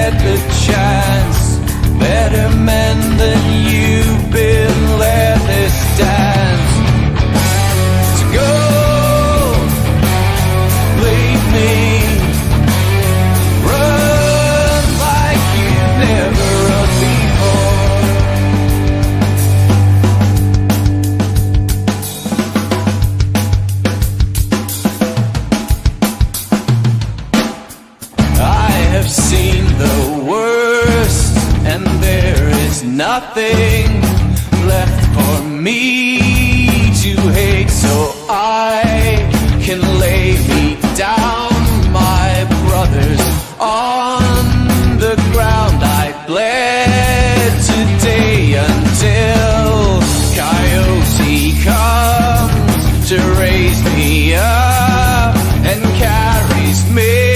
get the chance. Better men than you've been let this dance. So go, leave me, run like you've never run before. I have seen the worst, and there is nothing left for me to hate, so I can lay me down, my brothers, on the ground. I bled today until Coyote comes to raise me up and carries me.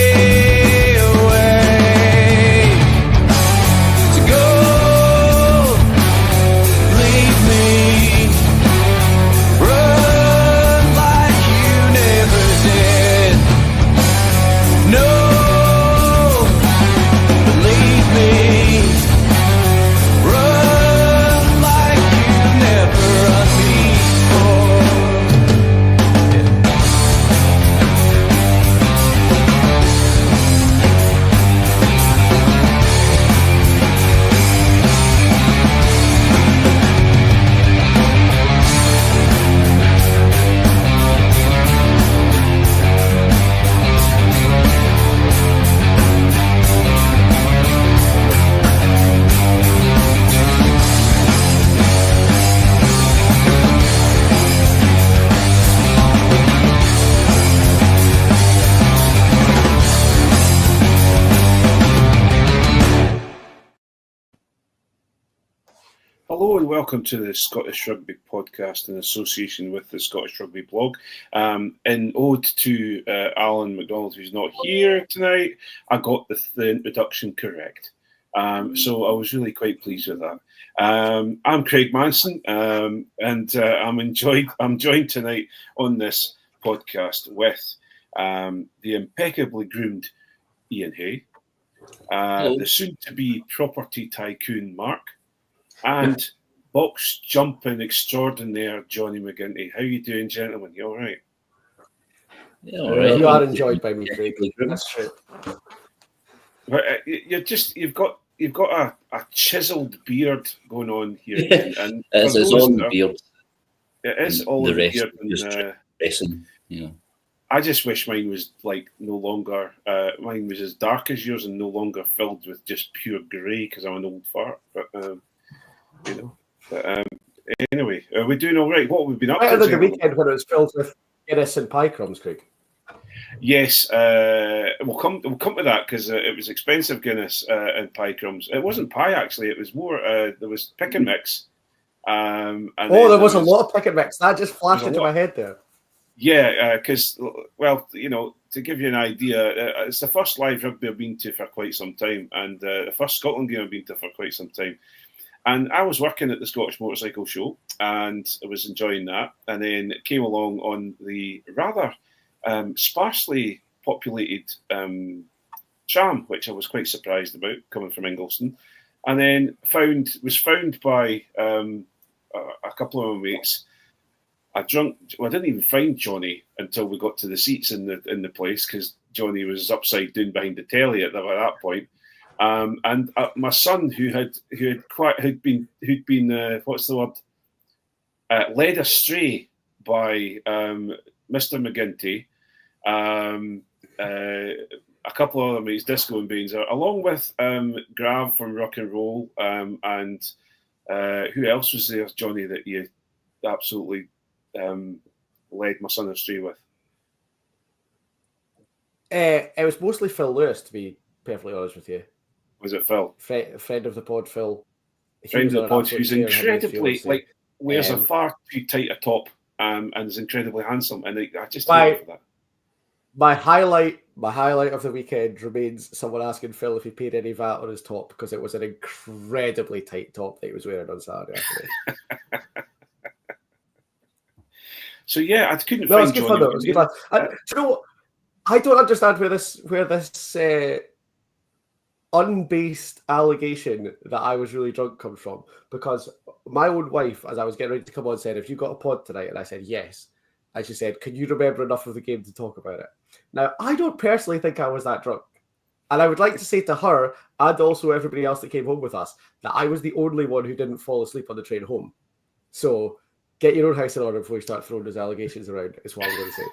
Hello and welcome to the Scottish Rugby podcast in association with the Scottish Rugby blog. In ode to Alan McDonald, who's not here tonight, I got the introduction correct. So I was really quite pleased with that. I'm Craig Manson, and I'm joined tonight on this podcast with the impeccably groomed Iain Hay, the soon-to-be property tycoon Mark, and box jumping extraordinaire Jonny McGinty. How you doing, gentlemen? You all right? Yeah, all right. You are enjoyed by me, Craig. That's true. But you've got a chiseled beard going on here, and it's his own beard. It is all the the rest beard. just And, dressing, you know. I just wish mine was like no longer. Mine was as dark as yours and no longer filled with just pure grey because I'm an old fart. But you know. But anyway, are we doing all right? What have we been up to? Better than the weekend when it was filled with Guinness and pie crumbs, Craig. Yes, we'll come to that because it was expensive Guinness and pie crumbs. It wasn't pie actually; it was more. There was pick and mix. And there was a lot of pick and mix. That just flashed into my head there. Yeah, because well, you know, to give you an idea, it's the first live rugby I've been to for quite some time, and the first Scotland game I've been to for quite some time. And I was working at the Scottish Motorcycle Show, and I was enjoying that. And then it came along on the rather sparsely populated tram, which I was quite surprised about, coming from Ingliston. And then was found by a couple of my mates. I didn't even find Jonny until we got to the seats in the place because Jonny was upside down behind the telly at that point. And my son, who'd been what's the word, led astray by Mr. McGinty, a couple of other mates, Disco and Baines, along with Grav from Rock and Roll, and who else was there, Jonny, that you absolutely led my son astray with? It was mostly Phil Lewis, to be perfectly honest with you. Was it Phil? Friend of the pod, Phil. Friend of the pod, who's incredibly, wears a far too tight a top and is incredibly handsome. And I just love that. My highlight of the weekend remains someone asking Phil if he paid any VAT on his top because it was an incredibly tight top that he was wearing on Saturday afternoon. So yeah, I couldn't find Jonny. It was good fun. Do you know what? I don't understand where this unbased allegation that I was really drunk comes from, because my own wife, as I was getting ready to come on, said, "Have you got a pod tonight?" And I said, "Yes." And she said, "Can you remember enough of the game to talk about it?" Now, I don't personally think I was that drunk. And I would like to say to her, and also everybody else that came home with us, that I was the only one who didn't fall asleep on the train home. So get your own house in order before you start throwing those allegations around, is what I'm going to say.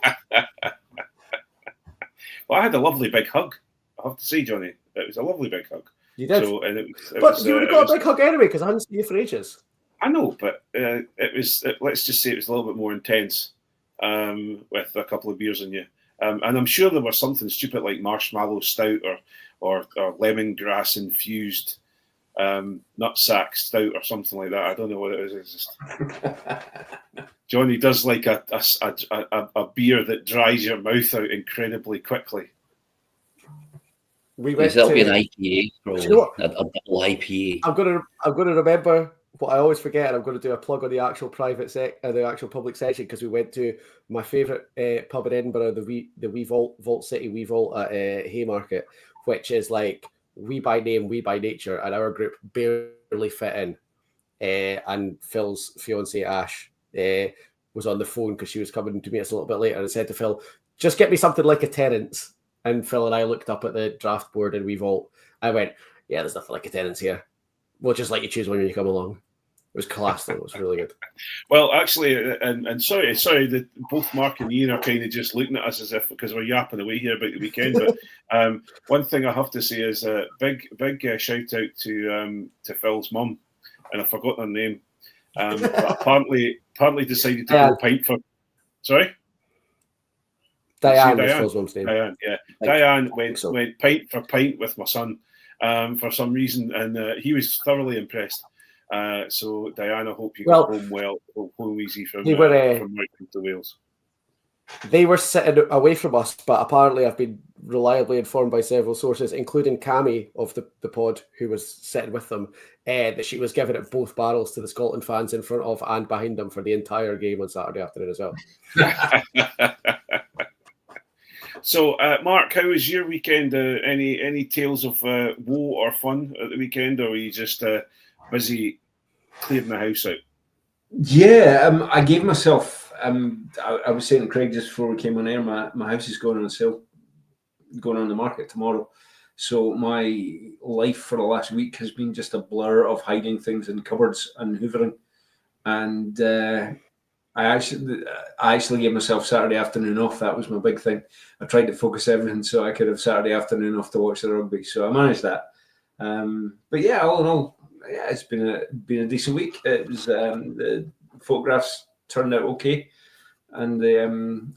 Well, I had a lovely big hug. I have to say, Johnny, it was a lovely big hug. You did. So, and but you would have got a big hug anyway, because I hadn't seen you for ages. I know, but let's just say it was a little bit more intense with a couple of beers in you. And I'm sure there was something stupid like marshmallow stout or lemongrass infused nutsack stout or something like that. I don't know what it is. It's just... Johnny does like a beer that dries your mouth out incredibly quickly. That'll be an IPA, probably. You know a double IPA. I'm gonna remember what I always forget, and I'm going to do a plug on the actual the actual public section, because we went to my favourite pub in Edinburgh, the Wee Vault City Wee Vault at Haymarket, which is like we by name, we by nature, and our group barely fit in. And Phil's fiance Ash was on the phone because she was coming to meet us a little bit later, and said to Phil, "Just get me something like a Tennent's." And Phil and I looked up at the draft board in Wee Vault. I went, "Yeah, there's nothing like a Tennent's here. We'll just let you choose when you come along." It was class, though. It was really good. Well, actually, and sorry that both Mark and Iain are kind of just looking at us as if, because we're yapping away here about the weekend. But one thing I have to say is a big shout out to Phil's mum, and I've forgotten her name. But apparently decided to go pint for. Sorry. Diane was Phil's mum's name. Diane, yeah. Diane went pint for pint with my son for some reason, and he was thoroughly impressed. So Diana, I hope you got home well, home easy from Wrexham to Wales. They were sitting away from us, but apparently I've been reliably informed by several sources, including Cammy of the pod, who was sitting with them, that she was giving it both barrels to the Scotland fans in front of and behind them for the entire game on Saturday afternoon as well. So, Mark, how was your weekend? Any tales of woe or fun at the weekend, or were you just busy clearing the house out? Yeah, I gave myself. I was saying to Craig just before we came on air, my house is going on sale, going on the market tomorrow. So my life for the last week has been just a blur of hiding things in cupboards and hoovering. And I actually gave myself Saturday afternoon off. That was my big thing. I tried to focus everything so I could have Saturday afternoon off to watch the rugby. So I managed that. But yeah, all in all, yeah, it's been a decent week. It was the photographs turned out okay, and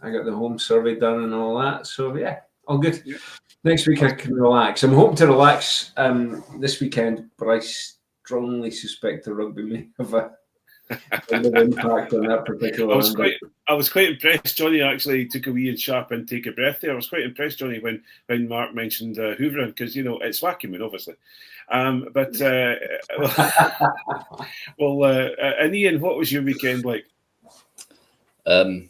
I got the home survey done and all that. So yeah, all good. Yeah. Next week I can relax. I'm hoping to relax this weekend, but I strongly suspect the rugby may have a impact on that particular. I was quite impressed. Johnny actually took a wee and sharp intake of breath there. I was quite impressed, Johnny, when Mark mentioned hoovering, because it's vacuuming, obviously. And Iain, what was your weekend like? It's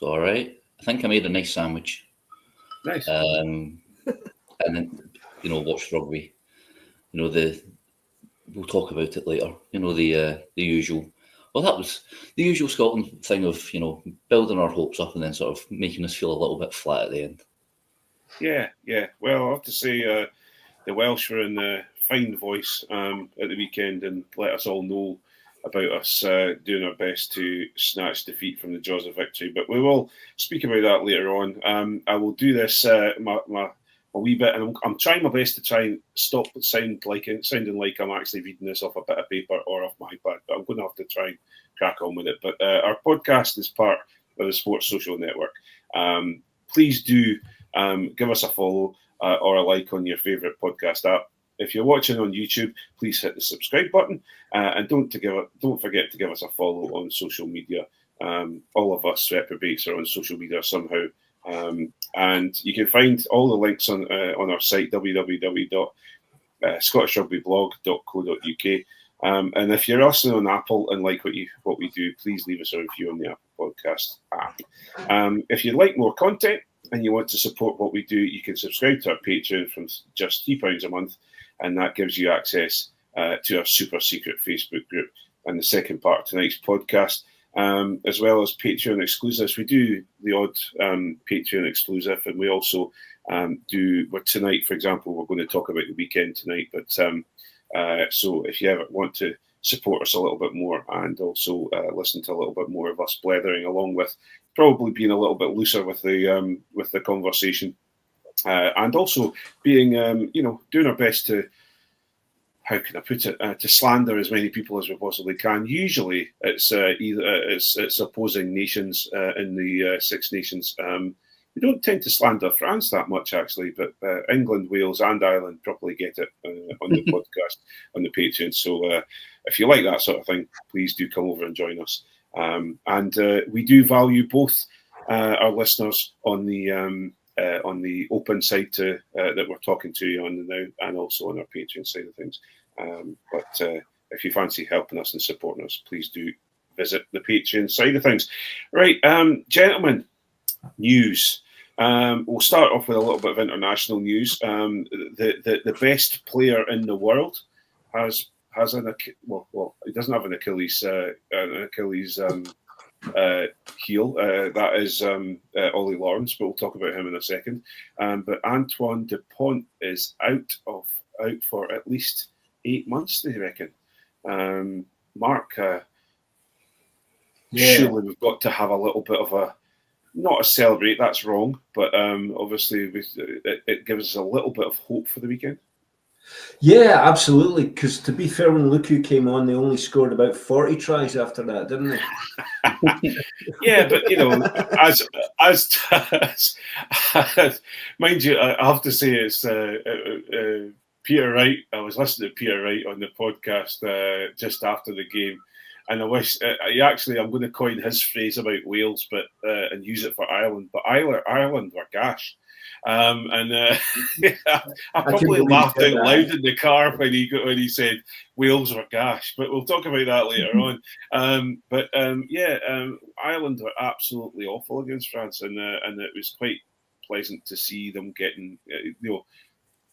all right. I think I made a nice sandwich. Nice. And then watched rugby. We'll talk about it later. The usual. Well, that was the usual Scotland thing of building our hopes up and then sort of making us feel a little bit flat at the end. Yeah. Well, I have to say the Welsh were in a fine voice at the weekend and let us all know about us doing our best to snatch defeat from the jaws of victory. But we will speak about that later on. I will do this my wee bit, and I'm trying my best to try and stop sounding like I'm actually reading this off a bit of paper or off my iPad, but I'm going to have to try and crack on with it. But our podcast is part of the Sports Social Network. Please do give us a follow or a like on your favourite podcast app. If you're watching on YouTube, please hit the subscribe button and don't forget to give us a follow on social media. All of us reprobates are on social media somehow. And you can find all the links on our site, www.scottishrugbyblog.co.uk. And if you're listening on Apple and like what we do, please leave us a review on the Apple Podcast app. If you'd like more content, and you want to support what we do, you can subscribe to our Patreon from just £3 a month, and that gives you access to our super secret Facebook group and the second part of tonight's podcast, as well as Patreon exclusives. We do the odd Patreon exclusive, and we also tonight, for example, we're going to talk about the weekend tonight, but so if you ever want to support us a little bit more and also listen to a little bit more of us blethering, along with probably being a little bit looser with the conversation, and also being doing our best to, how can I put it, to slander as many people as we possibly can. Usually it's it's opposing nations in the Six Nations. We don't tend to slander France that much, actually, but England, Wales and Ireland probably get it on the podcast, on the Patreon. So if you like that sort of thing, please do come over and join us. And we do value both our listeners on the open side that we're talking to you on now, and also on our Patreon side of things. But if you fancy helping us and supporting us, please do visit the Patreon side of things. Right, gentlemen. News. We'll start off with a little bit of international news. The best player in the world has he doesn't have an Achilles heel. That is Ollie Lawrence, but we'll talk about him in a second. But Antoine Dupont is out for at least 8 months, they reckon. Mark, surely we've got to have a little bit of a, not a celebrate, that's wrong, but obviously it gives us a little bit of hope for the weekend. Yeah, absolutely. Because to be fair, when Luku came on, they only scored about 40 tries after that, didn't they? Yeah, but as mind you, I have to say it's Peter Wright. I was listening to Peter Wright on the podcast just after the game. And I wish I'm going to coin his phrase about Wales, but and use it for Ireland. But Ireland were gash, and I probably laughed out loud in the car when he said Wales were gash. But we'll talk about that later on. Ireland were absolutely awful against France, and it was quite pleasant to see them getting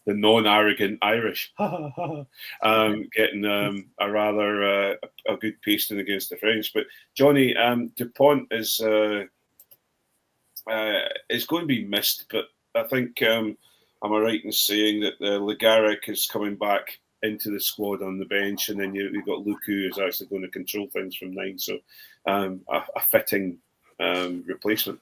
the non-arrogant Irish getting a rather a good pasting against the French. But Jonny, Dupont is going to be missed. But I think am I right in saying that Le Garrick is coming back into the squad on the bench, and then you've got Luku who's actually going to control things from 9. So a fitting replacement.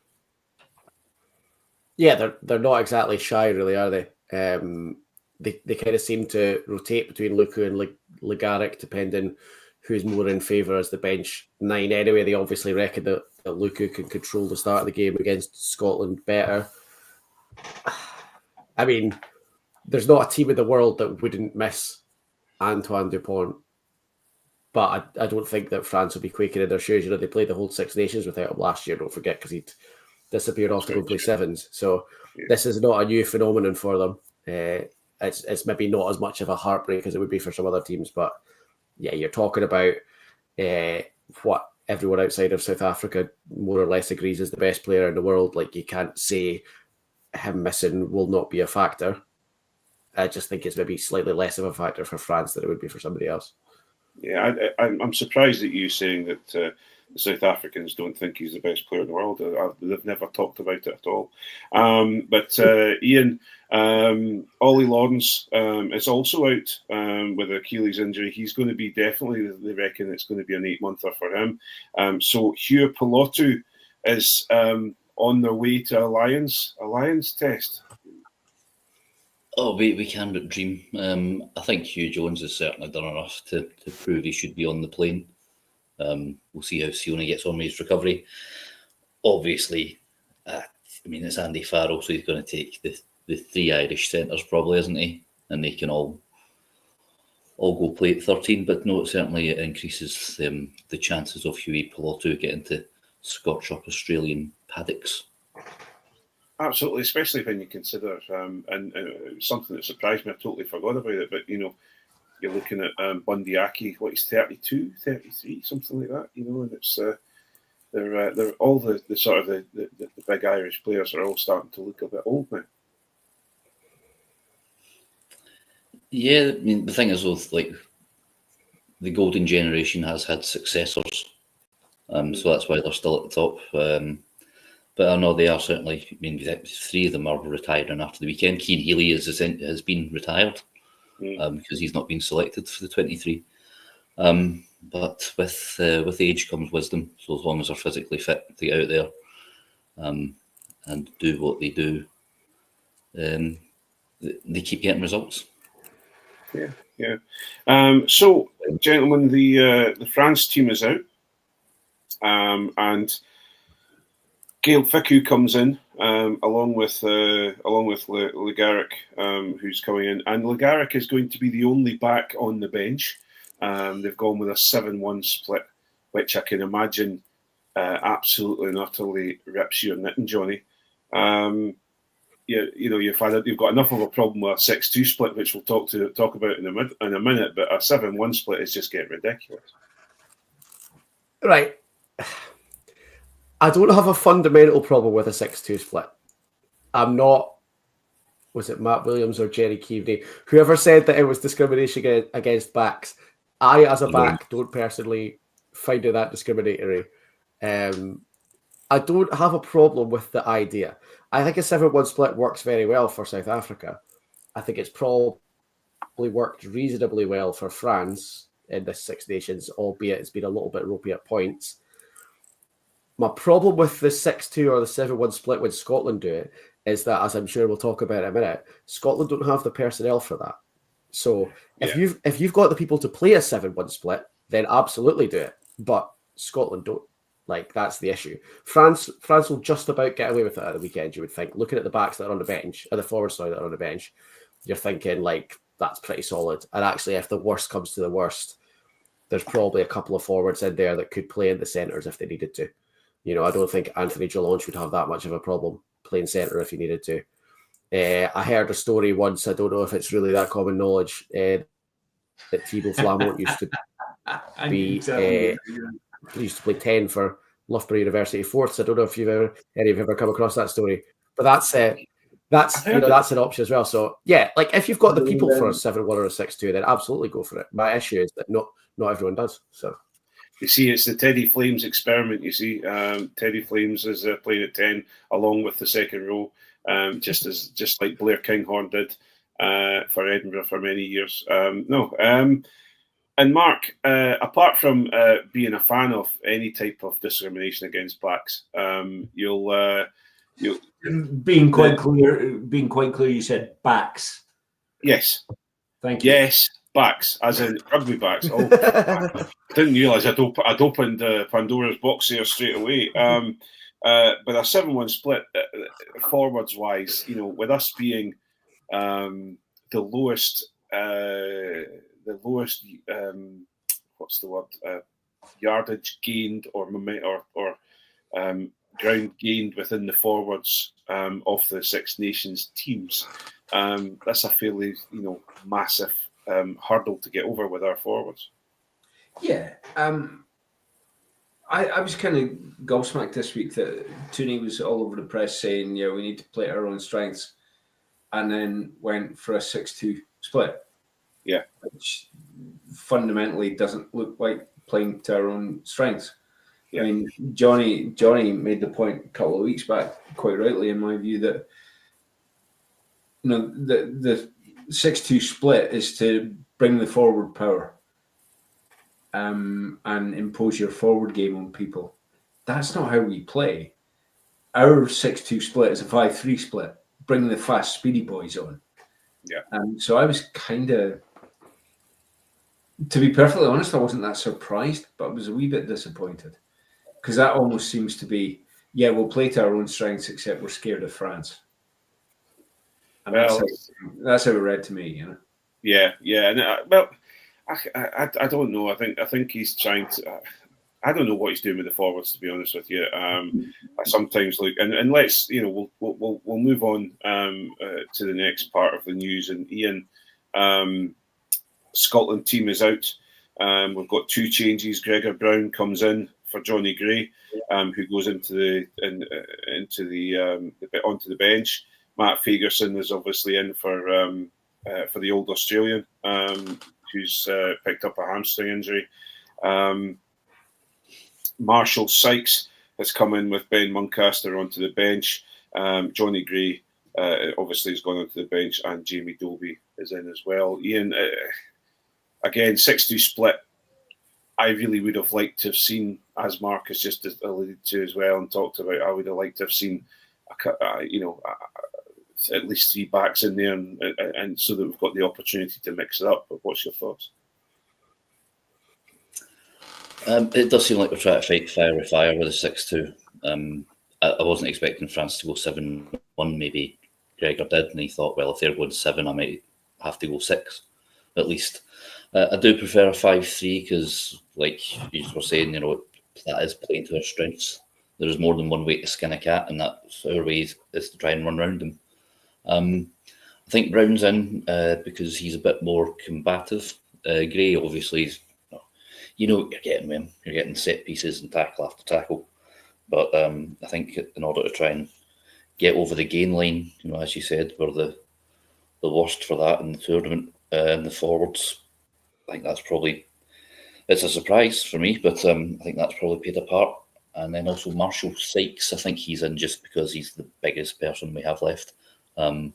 Yeah, they're not exactly shy, really, are they? They kind of seem to rotate between Luku and Le Garrick, depending who's more in favour as the bench 9. Anyway, they obviously reckon that Luku can control the start of the game against Scotland better. I mean, there's not a team in the world that wouldn't miss Antoine Dupont, but I don't think that France will be quaking in their shoes. They played the whole Six Nations without him last year, don't forget, because he'd disappeared off to go play sevens. So this is not a new phenomenon for them. It's maybe not as much of a heartbreak as it would be for some other teams, but yeah, you're talking about what everyone outside of South Africa more or less agrees is the best player in the world. Like, you can't say him missing will not be a factor. I just think it's maybe slightly less of a factor for France than it would be for somebody else. Yeah, I'm surprised at you saying that the South Africans don't think he's the best player in the world. They've never talked about it at all. But Iain, Ollie Lawrence is also out with an Achilles injury. He's going to be definitely, they reckon it's going to be an 8-monther for him. So Hugh Pilotu is on their way to a Lions test. Oh, we can but dream. I think Hugh Jones has certainly done enough to prove he should be on the plane. We'll see how Sione gets on with his recovery. Obviously, it's Andy Farrell, so he's going to take the 3 Irish centres probably, isn't he? And they can all go play at 13. But no, it certainly increases the chances of Hughie Pilotu getting to Scotch up Australian paddocks. Absolutely, especially when you consider, and something that surprised me, I totally forgot about it, but, you're looking at Bundy Aki, he's 32, 33, something like that, and it's, they're all the sort of the big Irish players are all starting to look a bit old now. Yeah, I mean, the thing is, with like the golden generation has had successors, so that's why they're still at the top. But I know they are certainly. I mean, 3 of them are retiring after the weekend. Cian Healy has been retired because he's not been selected for the 23. But with age comes wisdom. So as long as they're physically fit to get out there and do what they do, they keep getting results. Yeah. So, gentlemen, the France team is out, and Gail Fickou comes in along with Le Garrick, who's coming in, and Le Garrick is going to be the only back on the bench. They've gone with a 7-1 split, which I can imagine absolutely and utterly rips your knitting, Jonny. You've got enough of a problem with a 6-2 split, which we'll talk about in a minute, but a 7-1 split is just getting ridiculous. Right. I don't have a fundamental problem with a 6-2 split. I'm not. Was it Matt Williams or Jerry Keaveney? Whoever said that it was discrimination against backs. I, as a back, don't personally find it that discriminatory. I don't have a problem with the idea. I think a 7-1 split works very well for South Africa. I think it's probably worked reasonably well for France in the Six Nations, albeit it's been a little bit ropey at points. My problem with the 6-2 or the 7-1 split when Scotland do it is that, as I'm sure we'll talk about in a minute, Scotland don't have the personnel for that. So if you've got the people to play a 7-1 split, then absolutely do it. But Scotland don't. Like, that's the issue. France will just about get away with it at the weekend, you would think. Looking at the backs that are on the bench, or the forwards that are on the bench, you're thinking, like, that's pretty solid. And actually, if the worst comes to the worst, there's probably a couple of forwards in there that could play in the centres if they needed to. You know, I don't think Anthony Geelonge would have that much of a problem playing centre if he needed to. I heard a story once, I don't know if it's really that common knowledge, that Thibaut Flamont used to be... He used to play 10 for Loughborough University Fourths. I don't know if any of you ever come across that story, but that's an option as well. So yeah, like if you've got the people for a 7-1 or a 6-2, then absolutely go for it. My issue is that not everyone does. So you see, it's the Teddy Flames experiment. You see, Teddy Flames is playing at 10 along with the second row, just like Blair Kinghorn did for Edinburgh for many years. And Mark, apart from being a fan of any type of discrimination against blacks, you'll being quite clear. You said backs. Yes. Thank you. Yes, backs, as in rugby backs. Oh, I didn't realise I'd opened Pandora's box here straight away. But a 7-1 split, forwards wise, you know, with us being the lowest. What's the word? Yardage gained or ground gained within the forwards of the Six Nations teams. That's a fairly, massive hurdle to get over with our forwards. Yeah, I was kind of gobsmacked this week that Tooney was all over the press saying, we need to play our own strengths, and then went for a 6-2 split. Yeah, which fundamentally doesn't look like playing to our own strengths. Yeah. I mean, Jonny made the point a couple of weeks back, quite rightly in my view, that the 6-2 split is to bring the forward power and impose your forward game on people. That's not how we play. Our 6-2 split is a 5-3 split, bring the fast, speedy boys on. Yeah. So I was kind of, to be perfectly honest, I wasn't that surprised, but I was a wee bit disappointed because that almost seems to be, we'll play to our own strengths, except we're scared of France. And that's how it read to me, Yeah, and I don't know. I think he's trying to. I don't know what he's doing with the forwards, to be honest with you. I sometimes look, and let's we'll move on to the next part of the news. And Iain, Scotland team is out. We've got 2 changes. Gregor Brown comes in for Jonny Gray, who goes onto the bench. Matt Fagerson is obviously in for the old Australian, who's picked up a hamstring injury. Marshall Sykes has come in with Ben Muncaster onto the bench. Jonny Gray obviously has gone onto the bench, and Jamie Dobie is in as well. Iain, again, 6-2 split. I really would have liked to have seen, as Mark has just alluded to as well and talked about, I would have liked to have seen, at least 3 backs in there, and so that we've got the opportunity to mix it up. But what's your thoughts? It does seem like we're trying to fight fire with fire with a 6-2. I wasn't expecting France to go 7-1. Maybe Gregor did, and he thought, well, if they're going 7, I might have to go 6 at least. I do prefer a 5-3 because, like you were saying, that is playing to our strengths. There is more than one way to skin a cat, and that's our way is to try and run around them. I think Brown's in because he's a bit more combative. Gray, obviously, you know what you're getting with him. You're getting set pieces and tackle after tackle. But I think in order to try and get over the gain line, as you said, we're the worst for that in the tournament. And the forwards, I think it's a surprise for me, but I think that's probably played a part. And then also Marshall Sykes, I think he's in just because he's the biggest person we have left. But I'm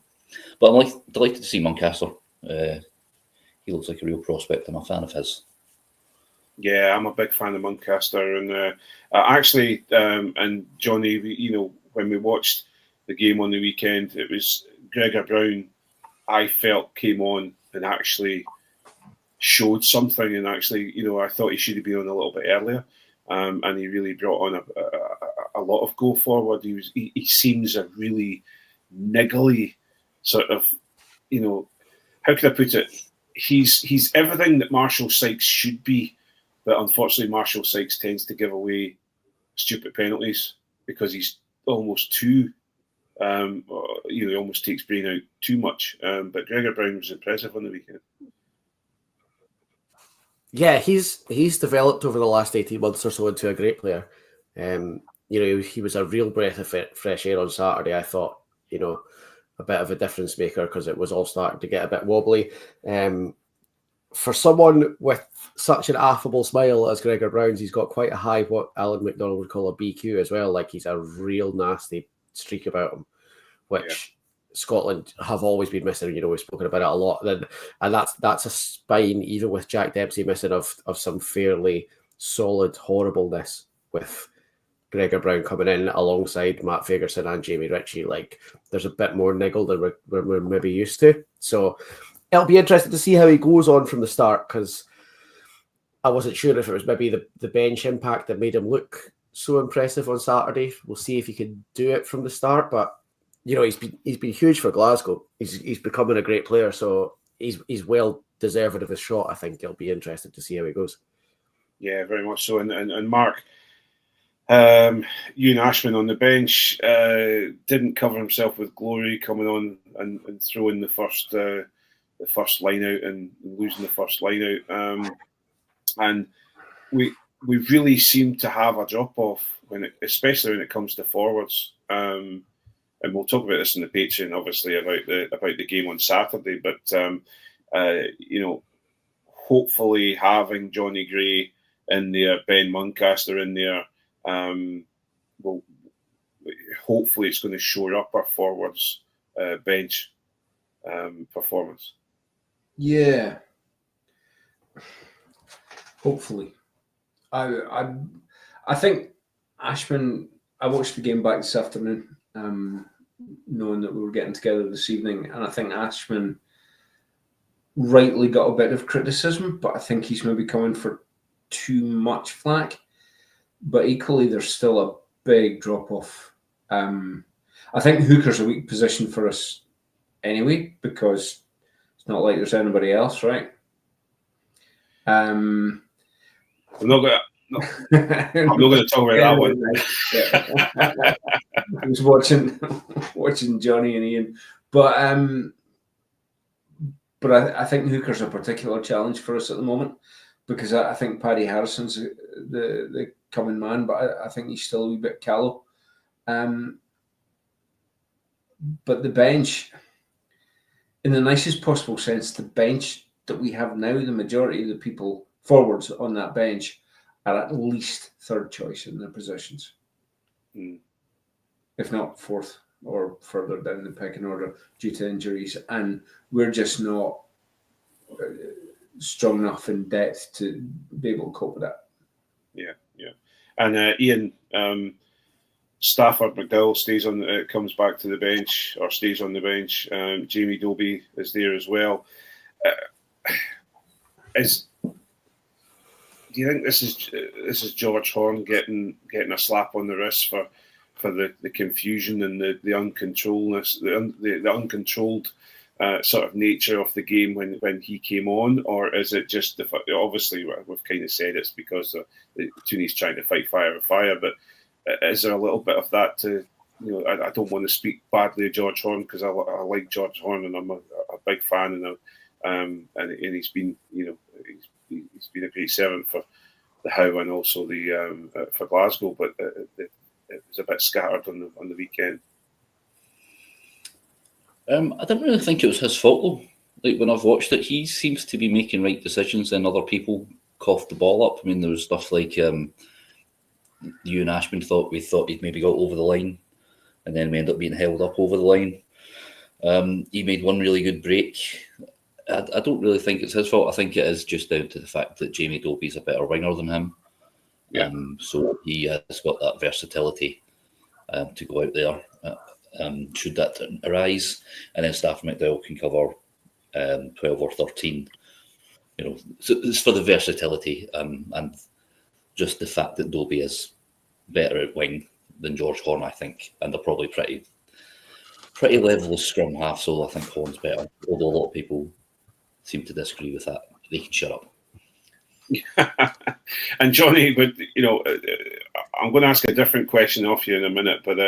delighted to see Muncaster. He looks like a real prospect. I'm a fan of his. Yeah, I'm a big fan of Muncaster, and actually, and Jonny, when we watched the game on the weekend, it was Gregor Brown. I felt came on and actually showed something, and actually, I thought he should have been on a little bit earlier, and he really brought on a lot of go forward. He seems a really niggly sort of, how can I put it? He's everything that Marshall Sykes should be. But unfortunately, Marshall Sykes tends to give away stupid penalties because he's almost too, he almost takes Brain out too much. But Gregor Brown was impressive on the weekend. Yeah, he's developed over the last 18 months or so into a great player. He was a real breath of fresh air on Saturday. I thought, a bit of a difference maker because it was all starting to get a bit wobbly. For someone with such an affable smile as Gregor Brown's, he's got quite a high, what Alan McDonald would call a BQ as well. Like, he's a real nasty streak about him, which Scotland have always been missing. We've spoken about it a lot. And that's a spine, even with Jack Dempsey missing, of some fairly solid horribleness, with Gregor Brown coming in alongside Matt Fagerson and Jamie Ritchie. Like, there's a bit more niggle than we're maybe used to. So it'll be interesting to see how he goes on from the start, because I wasn't sure if it was maybe the bench impact that made him look so impressive on Saturday. We'll see if he can do it from the start. But he's been huge for Glasgow. He's becoming a great player, so he's well deserving of his shot. I think it'll be interesting to see how he goes. Yeah, very much so. And Mark, Ewan Ashman on the bench didn't cover himself with glory, coming on and throwing the first line out and losing the first line out. And we really seem to have a drop off especially when it comes to forwards. And we'll talk about this in the Patreon, obviously, about the game on Saturday. But hopefully having Jonny Gray in there, Ben Muncaster in there, hopefully it's going to shore up our forwards bench performance. Yeah, hopefully. I think Ashman. I watched the game back this afternoon, knowing that we were getting together this evening, and I think Ashman rightly got a bit of criticism, but I think he's maybe coming for too much flack. But equally, there's still a big drop off. I think hooker's a weak position for us anyway, because it's not like there's anybody else, right? I'm not going to talk about that one. I was watching Jonny and Iain, but I think hooker's a particular challenge for us at the moment. because I think Paddy Harrison's the coming man, but I think he's still a wee bit callow. But the bench, in the nicest possible sense, the bench that we have now, the majority of the people forwards on that bench are at least third choice in their positions, if not fourth or further down the pecking order due to injuries. And we're just not strong enough in depth to be able to cope with that. Yeah. And Iain, Stafford McDowell comes back to the bench or stays on the bench. Jamie Dobie is there as well. Do you think this is George Horn getting a slap on the wrist for the confusion and the uncontrolledness, the uncontrolled sort of nature of the game when he came on, or is it just the fact? Obviously, we've kind of said it's because Tooney's trying to fight fire with fire, but is there a little bit of that to? I don't want to speak badly of George Horn because I like George Horn and I'm a big fan, and he's been he's been a great servant for the How and also the for Glasgow, but it was a bit scattered on the weekend. I didn't really think it was his fault though. Like when I've watched it, he seems to be making right decisions, and other people coughed the ball up. I mean, there was stuff like you and Ashman thought he'd maybe got over the line, and then we ended up being held up over the line. He made one really good break. I don't really think it's his fault. I think it is just down to the fact that Jamie Dobie's a better winger than him. Yeah. So he has got that versatility to go out there should that arise. And then Stafford McDowell can cover 12 or 13. So it's for the versatility and just the fact that Dobie is better at wing than George Horn, I think. And they're probably pretty level as scrum half, so I think Horn's better. Although a lot of people seem to disagree with that. They can shut up. And Jonny, but I'm going to ask a different question off you in a minute. But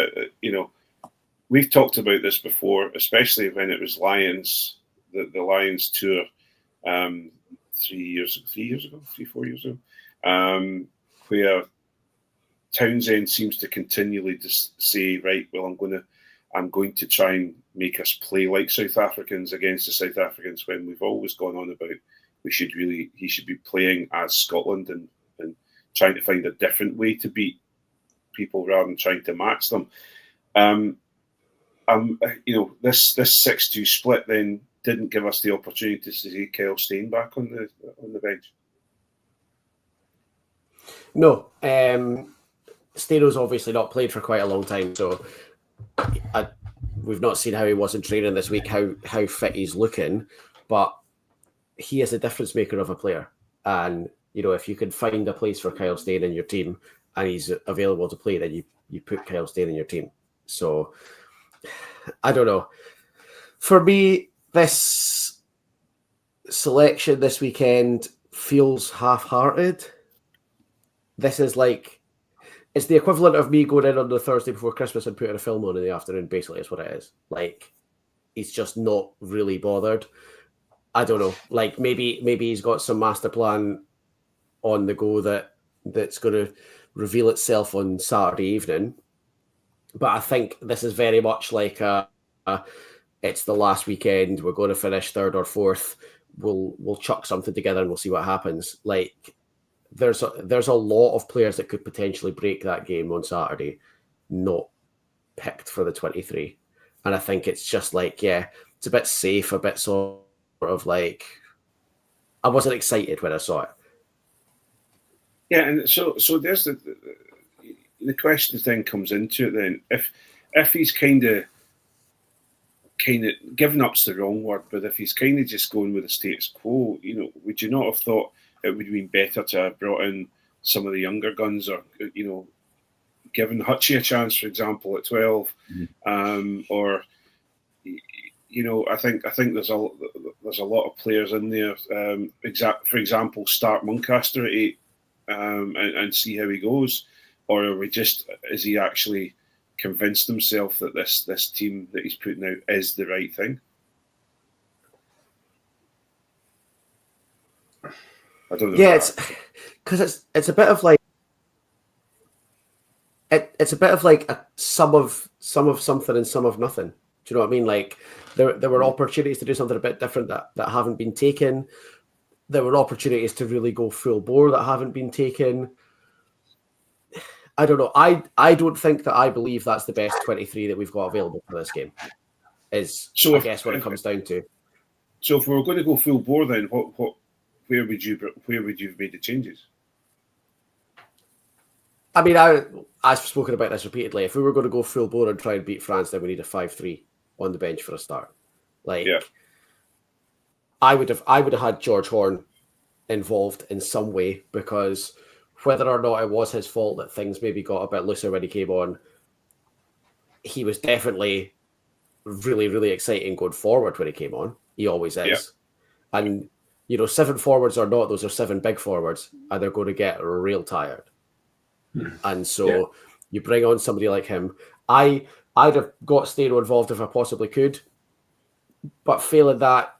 we've talked about this before, especially when it was Lions, the Lions tour, 4 years ago, where Townsend seems to continually just say, right, well, I'm going to try and make us play like South Africans against the South Africans, when we've always gone on about he should be playing as Scotland and trying to find a different way to beat people rather than trying to match them. This 6-2 split then didn't give us the opportunity to see Kyle Steyn back on the bench. No, Steno's obviously not played for quite a long time, so we've not seen how he was in training this week, how fit he's looking, but he is a difference maker of a player. And if you can find a place for Kyle Steyn in your team and he's available to play, then you put Kyle Steyn in your team. So I don't know. For me, this selection this weekend feels half-hearted. This is it's the equivalent of me going in on the Thursday before Christmas and putting a film on in the afternoon, basically, is what it is. He's just not really bothered. I don't know. Maybe he's got some master plan on the go that's going to reveal itself on Saturday evening. But I think this is very much like it's the last weekend. We're going to finish third or fourth. We'll chuck something together and we'll see what happens. There's a lot of players that could potentially break that game on Saturday, not picked for the 23. And I think it's just it's a bit safe, a bit sort of I wasn't excited when I saw it. Yeah, and so there's the question then comes into it then. If he's kind of giving up's the wrong word, but if he's kind of just going with the status quo, would you not have thought it would have been better to have brought in some of the younger guns, or given Hutchie a chance, for example, at 12, or I think there's a lot of players in there. For example, start Muncaster at 8 and see how he goes, or is he actually convinced himself that this team that he's putting out is the right thing? I don't know. Yeah, it's because it's a bit of like it's a bit of like some of something and some of nothing. Do you know what I mean? Like there were opportunities to do something a bit different that haven't been taken. There were opportunities to really go full bore that haven't been taken. I don't know. I don't think that I believe that's the best 23 that we've got available for this game. I guess what it comes down to. So if we were going to go full bore, then where would you have made the changes? I mean, I've spoken about this repeatedly. If we were going to go full bore and try and beat France, then we need a 5-3 on the bench for a start. I would have had George Horne involved in some way, because whether or not it was his fault that things maybe got a bit looser when he came on, he was definitely really, really exciting going forward when he came on. He always is. Yeah. And, 7 forwards or not, those are 7 big forwards, and they're going to get real tired. And so you bring on somebody like him. I'd have got Steno involved if I possibly could. But failing that,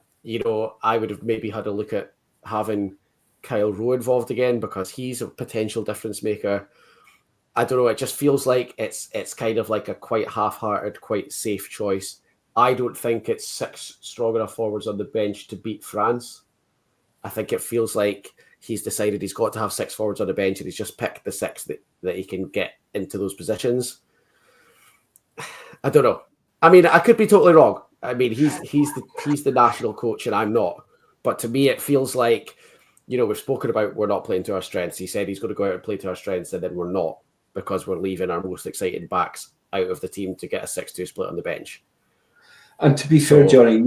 I would have maybe had a look at having Kyle Rowe involved again, because he's a potential difference maker. I don't know. It just feels like it's kind of like a quite half-hearted, quite safe choice. I don't think it's 6 strong enough forwards on the bench to beat France. I think it feels like he's decided he's got to have 6 forwards on the bench, and he's just picked the 6 that he can get into those positions. I don't know. I mean, I could be totally wrong. I mean, he's the national coach, and I'm not. But to me, it feels like, we've spoken about we're not playing to our strengths. He said he's going to go out and play to our strengths, and then we're not, because we're leaving our most exciting backs out of the team to get a 6-2 split on the bench. And to be fair, Jonny,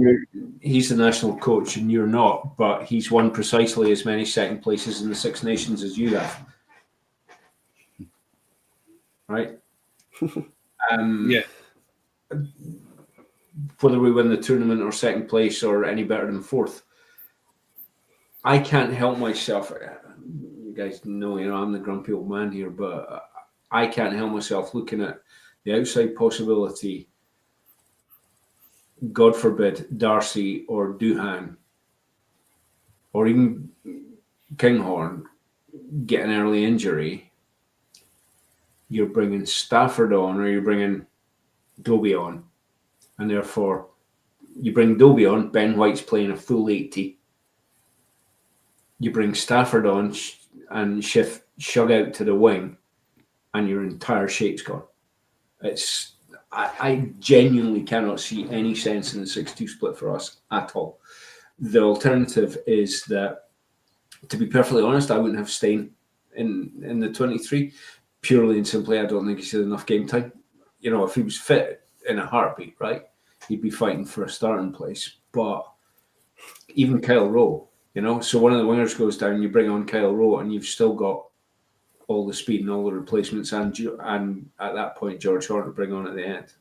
he's the national coach and you're not, but he's won precisely as many second places in the Six Nations as you have. Right? Yeah. Whether we win the tournament or second place or any better than 4th, I can't help myself. You guys know, I'm the grumpy old man here, but I can't help myself looking at the outside possibility. God forbid, Darcy or Duhan or even Kinghorn get an early injury. You're bringing Stafford on, or you're bringing Dobie on, and therefore you bring Dobie on. Ben White's playing a full 80. You bring Stafford on and shug out to the wing, and your entire shape's gone. I genuinely cannot see any sense in the 6-2 split for us at all. The alternative is that, to be perfectly honest, I wouldn't have Stein in the 23, purely and simply I don't think he's had enough game time. If he was fit in a heartbeat, right, he'd be fighting for a starting place. But even Kyle Rowe, so one of the wingers goes down, you bring on Kyle Rowe, and you've still got all the speed and all the replacements, and at that point George Horne to bring on at the end.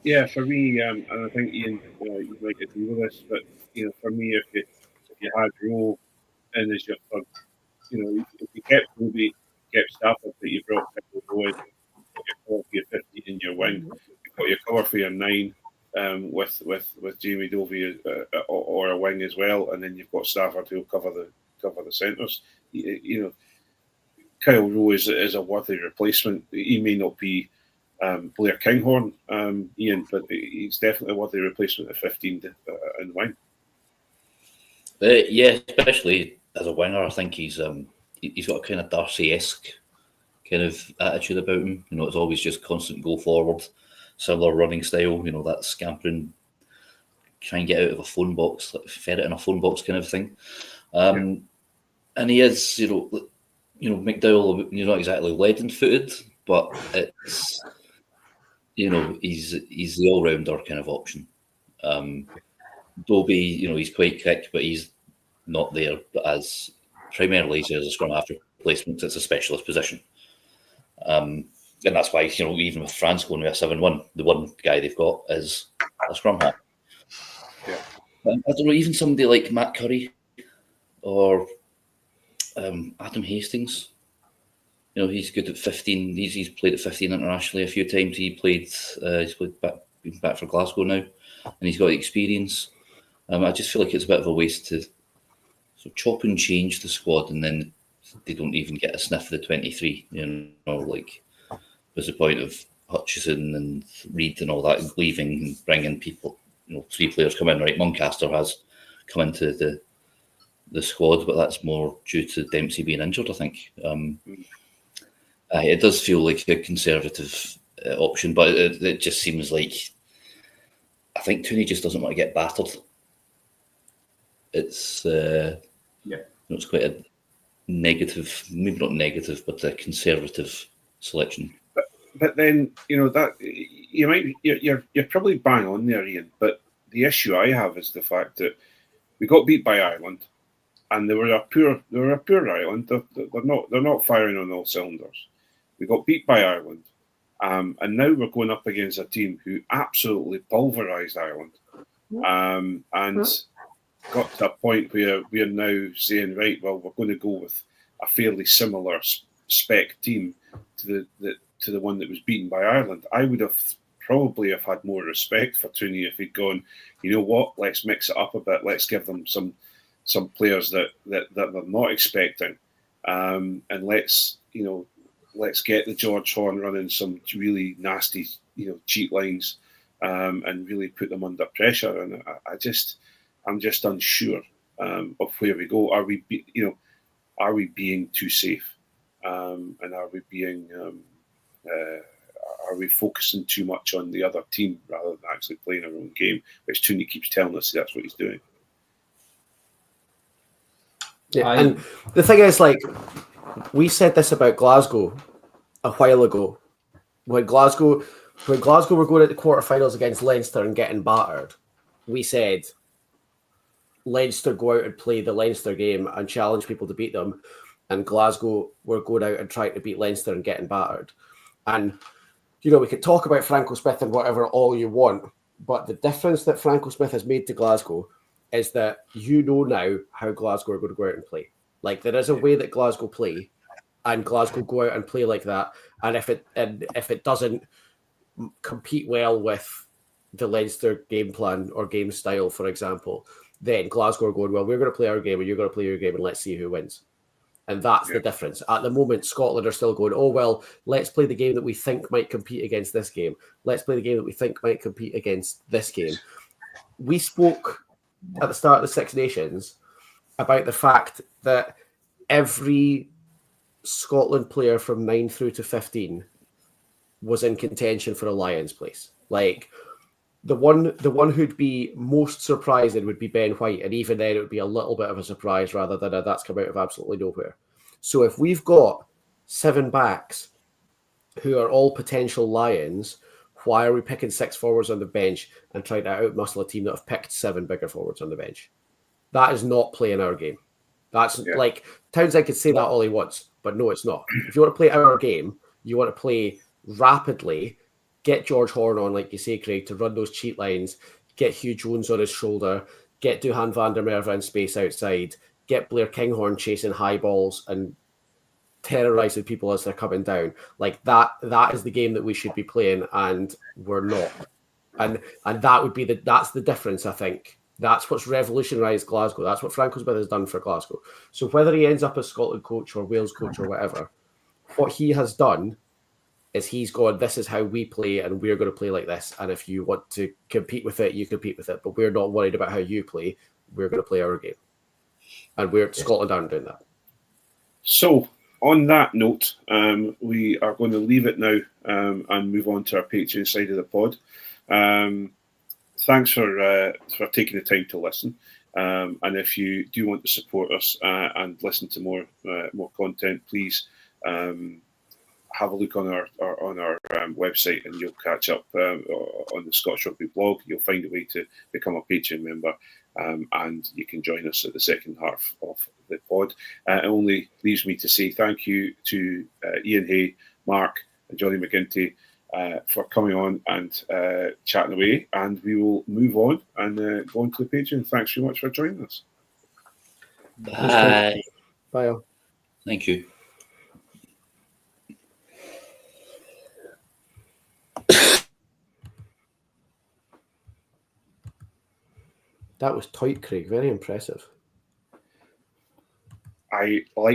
Yeah, for me, and I think Iain, you might agree with this, but for me, if you had Rowe in as your third, if you kept Ruby, kept Stafford, but you brought Rowe in, you got your cover for your 15 in your wing, you've got your cover for your 9, with Jamie Dovey or a wing as well, and then you've got Stafford who'll cover the centres. Kyle Rowe is a worthy replacement. He may not be Blair Kinghorn, Iain, but he's definitely a worthy replacement at 15 and wing. Yeah, especially as a winger, I think he's got a kind of Darcy-esque kind of attitude about him. It's always just constant go forward, similar running style. That scampering, try and get out of a phone box, like ferret in a phone box kind of thing. And he is, McDowell, not exactly leaden-footed, but it's, he's the all-rounder kind of option. Dobie, he's quite quick, but he's not there as primarily as a scrum half replacement. It's a specialist position. And that's why, even with France going with a 7-1, the one guy they've got is a scrum half. Yeah. I don't know, even somebody like Matt Curry or Adam Hastings, he's good at 15. He's played at 15 internationally a few times. He's been back for Glasgow now, and he's got experience. I just feel like it's a bit of a waste to So chop and change the squad, and then they don't even get a sniff of the 23. Like there's a point of Hutchison and Reid and all that leaving and bringing people. 3 players come in. Right, Muncaster has come into the squad, but that's more due to Dempsey being injured, I think. It does feel like a conservative option, but it just seems like I think Tooney just doesn't want to get battered. It's it's quite a negative, maybe not negative, but a conservative selection. But then that you're probably bang on there, Ian. But the issue I have is the fact that we got beat by Ireland, and they were a poor Ireland. They're not firing on all cylinders. We got beat by Ireland, and now we're going up against a team who absolutely pulverised Ireland, and got to a point where we are now saying, right, well, we're going to go with a fairly similar spec team to the one that was beaten by Ireland. I would have probably had more respect for Tooney if he'd gone, you know what, let's mix it up a bit. Let's give them some players that they're not expecting, and let's get the George Horn running some really nasty cheat lines, and really put them under pressure. And I'm just unsure of where we go. Are we being too safe, and are we focusing too much on the other team rather than actually playing our own game, which Tooney keeps telling us that's what he's doing. Yeah, and the thing is, like, we said this about Glasgow a while ago. When Glasgow were going into quarterfinals against Leinster and getting battered, we said Leinster go out and play the Leinster game and challenge people to beat them, and Glasgow were going out and trying to beat Leinster and getting battered. And we could talk about Franco Smith and whatever all you want, but the difference that Franco Smith has made to Glasgow is that now how Glasgow are going to go out and play. Like, there is a way that Glasgow play, and Glasgow go out and play like that. And if it doesn't compete well with the Leinster game plan or game style, for example, then Glasgow are going, well, we're going to play our game and you're going to play your game, and let's see who wins. And that's the difference. At the moment, Scotland are still going, oh, well, let's play the game that we think might compete against this game. Let's play the game that we think might compete against this game. We spoke at the start of the Six Nations about the fact that every Scotland player from 9 through to 15 was in contention for a Lions place. Like, the one who'd be most surprising would be Ben White, and even then it would be a little bit of a surprise rather than that's come out of absolutely nowhere. So if we've got 7 backs who are all potential Lions, why are we picking 6 forwards on the bench and trying to outmuscle a team that have picked 7 bigger forwards on the bench? That is not playing our game. That's like, Townsend could say that all he wants, but no, it's not. If you want to play our game, you want to play rapidly, get George Horn on, like you say, Craig, to run those cheat lines, get Hugh Jones on his shoulder, get Duhan van der Merwe in space outside, get Blair Kinghorn chasing high balls and terrorising people as they're coming down. Like, that is the game that we should be playing, and we're not. And that would be that's the difference, I think. That's what's revolutionised Glasgow. That's what Franco Smith has done for Glasgow. So whether he ends up as Scotland coach or Wales coach or whatever, what he has done is he's gone, this is how we play, and we're going to play like this. And if you want to compete with it, you compete with it. But we're not worried about how you play. We're going to play our game. And Scotland aren't doing that. So, on that note, we are going to leave it now and move on to our Patreon side of the pod. Thanks for taking the time to listen. And if you do want to support us and listen to more content, please have a look on our website, and you'll catch up on the Scottish Rugby blog. You'll find a way to become a Patreon member, and you can join us at the second half of the pod. It only leaves me to say thank you to Ian Hay, Mark, and Jonny McGinty for coming on and chatting away, and we will move on and go on to the Patreon. Thanks very much for joining us. Bye. Bye all. Thank you. That was tight, Craig. Very impressive. I like